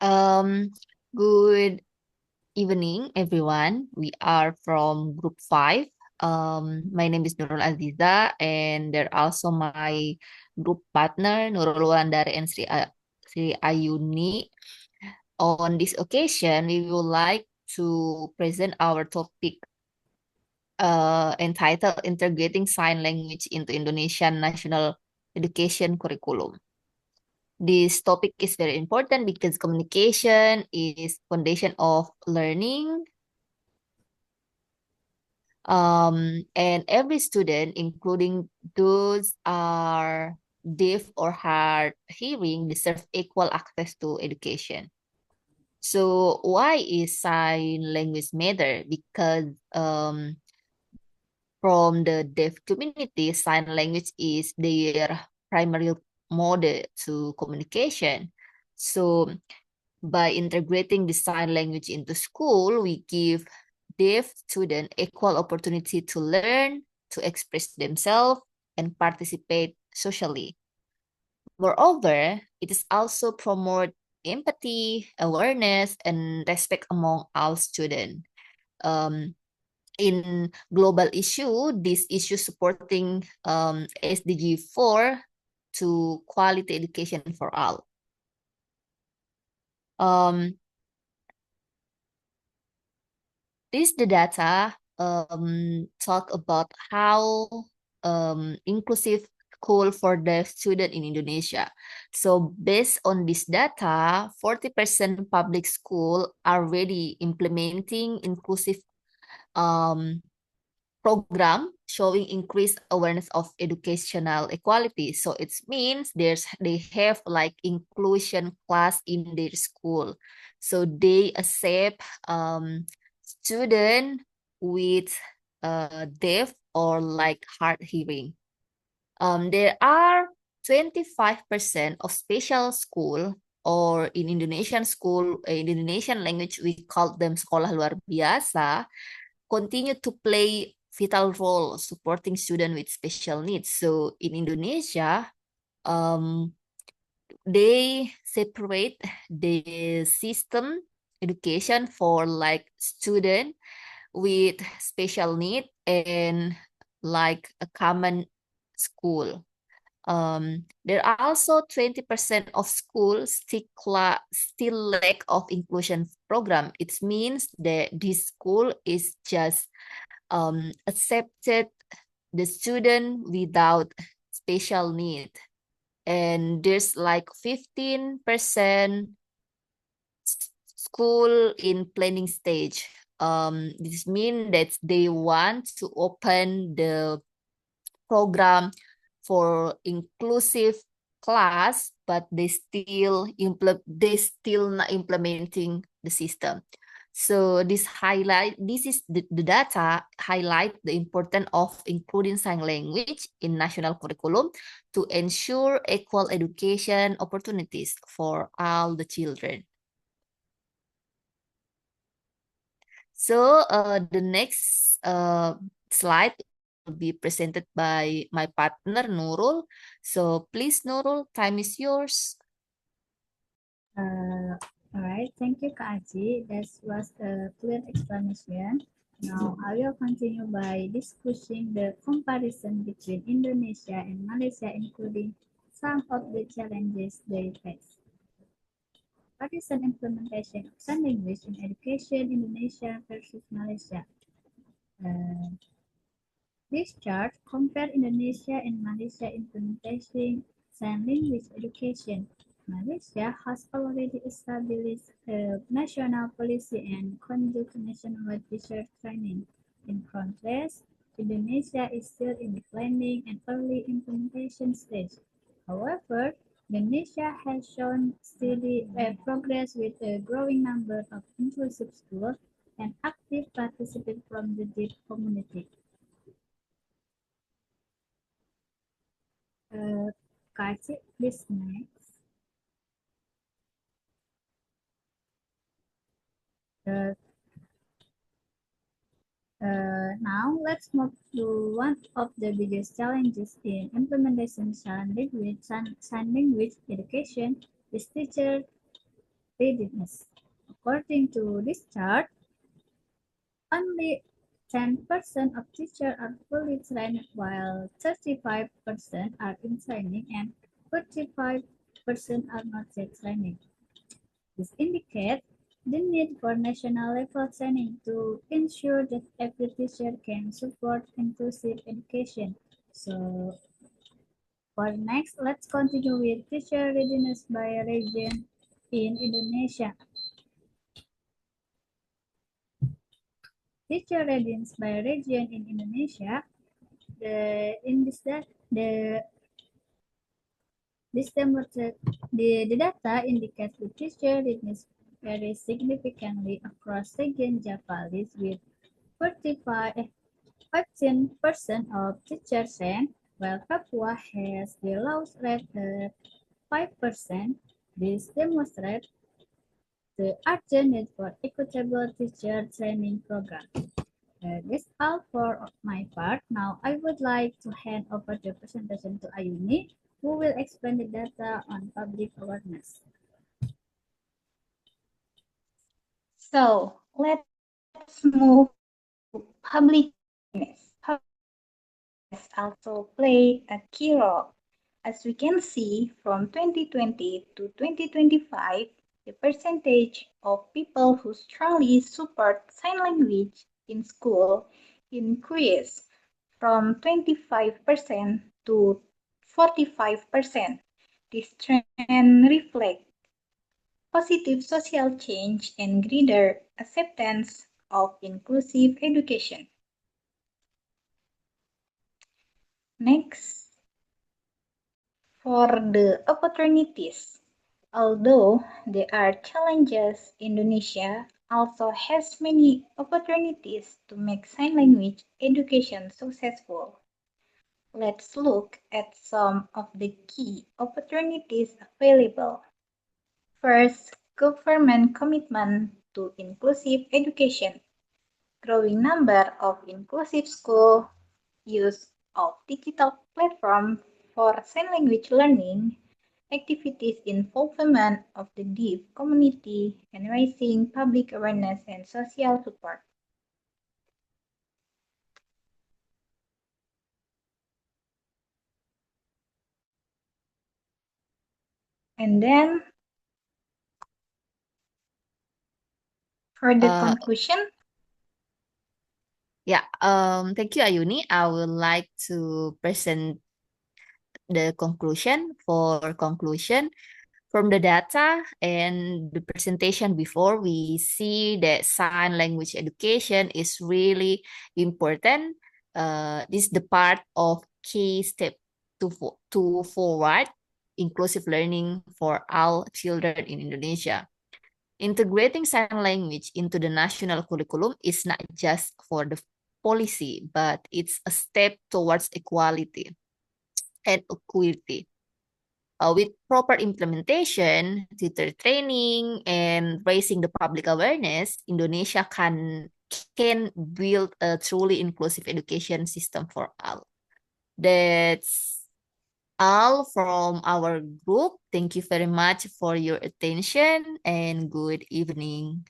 Um, Good evening, everyone. We are from Group 5. My name is Nurul Aziza, and they're also my group partner, Nurul Wandari and Sri Ayuni. On this occasion, we would like to present our topic entitled Integrating Sign Language into Indonesian National Education Curriculum. This topic is very important because communication is foundation of learning. And every student, including those are deaf or hard hearing, deserve equal access to education. So why is sign language matter? Because from the deaf community, sign language is their primary mode to communication. So by integrating the sign language into school, we give deaf students equal opportunity to learn, to express themselves, and participate socially. Moreover, it is also promote empathy, awareness, and respect among all students. Um, in global issue, this issue supporting SDG 4 to quality education for all. Um, This the data talk about how inclusive school for the student in Indonesia. So based on this data, 40% public school are already implementing inclusive um, program showing increased awareness of educational equality. So it means they have like inclusion class in their school. So they accept student with deaf or like hard hearing. There are 25% of special school or in Indonesian school, in Indonesian language, we call them sekolah luar biasa, continue to play vital role supporting students with special needs. So in Indonesia, um, they separate the system education for like student with special need and like a common school. There are also 20% of schools still lack of inclusion program. It means that this school is just accepted the student without special need. And there's like 15% school in planning stage. This means that they want to open the program for inclusive class, but they still not implementing the system. So this is the data highlight the importance of including sign language in national curriculum to ensure equal education opportunities for all the children. So the next slide will be presented by my partner Nurul. So please Nurul, time is yours. All right, thank you, Kak Aji. That was a clear explanation. Now, I will continue by discussing the comparison between Indonesia and Malaysia, including some of the challenges they face. What is an implementation of sign language in education Indonesia versus Malaysia? Uh, this chart compares Indonesia and Malaysia implementing sign language education. Malaysia has already established a national policy and conducts nationwide teacher training. In contrast, Indonesia is still in the planning and early implementation stage. However, Indonesia has shown steady progress with a growing number of inclusive schools and active participants from the deaf community. Kak, please next. Uh, now let's move to one of the biggest challenges in implementation sign language education is teacher readiness. According to this chart, only 10% of teachers are fully trained, while 35% are in training and 45% are not yet training. This indicates the need for national level training to ensure that every teacher can support inclusive education. So for next, let's continue with teacher readiness by region in Indonesia. Teacher readiness by region in Indonesia. In this the this the data indicates the teacher readiness varies significantly across region Java list with 15% of teachers trained, while Papua has the lowest rate at 5%. This demonstrates the urgent need for equitable teacher training program. That's all for my part. Now I would like to hand over the presentation to Ayuni, who will explain the data on public awareness. So let's move to public awareness. Public awareness also play a key role. As we can see from 2020 to 2025, the percentage of people who strongly support sign language in school increased from 25% to 45%. This trend reflects positive social change and greater acceptance of inclusive education. Next, for the opportunities. Although there are challenges, Indonesia also has many opportunities to make sign language education successful. Let's look at some of the key opportunities available. First, government commitment to inclusive education. Growing number of inclusive schools, use of digital platform for sign language learning, activities involvement of the deaf community, and raising public awareness and social support. And then for the conclusion, Thank you, Ayuni. I would like to present the conclusion. For conclusion, from the data and the presentation before, we see that sign language education is really important. This is the part of key step to forward inclusive learning for all children in Indonesia. Integrating sign language into the national curriculum is not just for the policy, but it's a step towards equality and equity. With proper implementation, tutor training, and raising the public awareness, Indonesia can build a truly inclusive education system for all. That's all from our group. Thank you very much for your attention and good evening.